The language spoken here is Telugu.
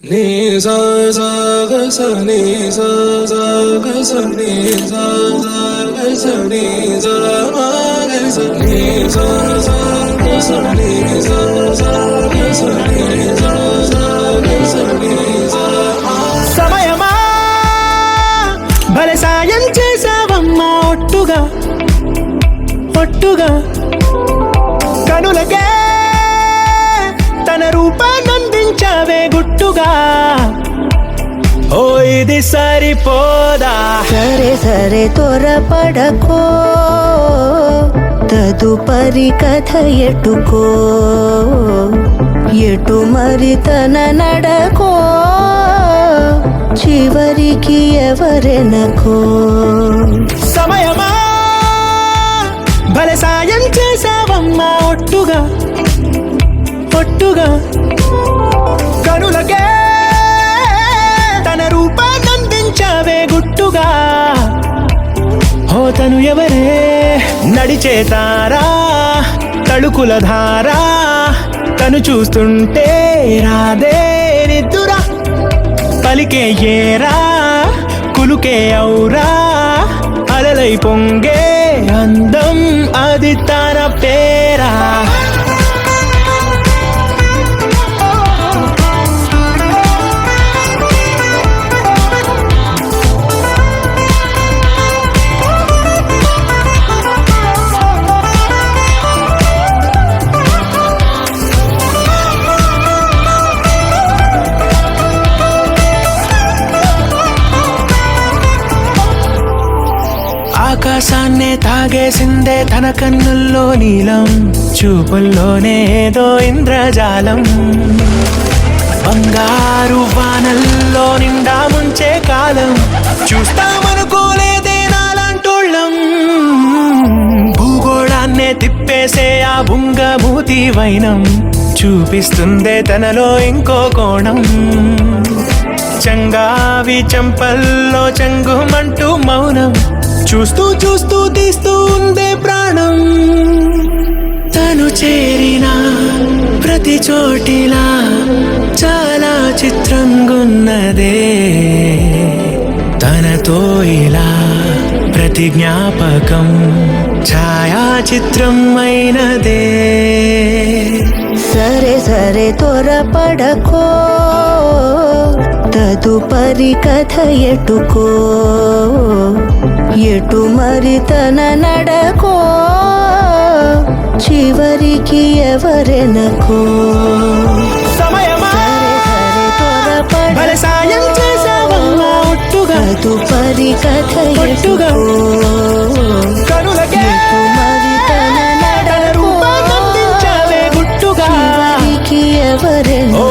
ni sa sa ga sa ni sa sa ga sa ni sa sa ga sa ni sa ma ga sa ni sa sa ga sa ni sa sa ga sa ni sa sa ga sa ni sa ma సమయమా భలే సాయం చేసావమ్మా ఒట్టుగా ఒట్టుగా కనులకే తన రూపాన్నందించావే గుట్టుగా ఓ ఇది సరిపోదా సరే సరే త్వరపడకో తదుపరి కథ ఎటుకో ఎటు మరి తన నడకో చివరికి ఎవరెనకో సమయమా భలే సాయం చేసావమ్మా ఒట్టుగా ఒట్టుగా కనులకే తన రూపాన్నందించావే గుట్టుగా ఓ తను ఎవరే నడిచే తారా తళుకుల ధారా తను చూస్తుంటే రాదే నిద్దురా పలికే ఏరా కులుకే ఔరా అలలై పొంగే అందం అది తన పేరా ఆకాశాన్నే తాగేసిందే తన కన్నుల్లో నీలం చూపుల్లోనే ఏదో ఇంద్రజాలం బంగారు వానల్లో నిండా ముంచే కాలం చూస్తామనుకోలేదే నాలాంటోళ్ళం భూగోళాన్నే తిప్పేసే ఆ బుంగమూతి వైనం చూపిస్తుందే తనలో ఇంకో కోణం చంగావి చంపల్లో చంగుమంటూ మౌనం చూస్తూ చూస్తూ తీస్తూ ఉందే ప్రాణం తను చేరిన ప్రతి చోటిలా చాలా చిత్రంగున్నదే తనతో ఇలా ప్రతి జ్ఞాపకం ఛాయాచిత్రం అయినదే సరే సరే త్వరపడకో తదుపరి కథ ఎటుకో ఎటు మరి తన నడకో చివరికి ఎవరెనకో సమయమా సరే సరే భలే సాయం చేసావమ్మా ఒట్టుగా తదుపరి కథ ఒట్టుగా కనులకే ఎటు మరి తన తన నడకో రూపాన్నందించావే గుట్టుగా చివరికి ఎవరెనకో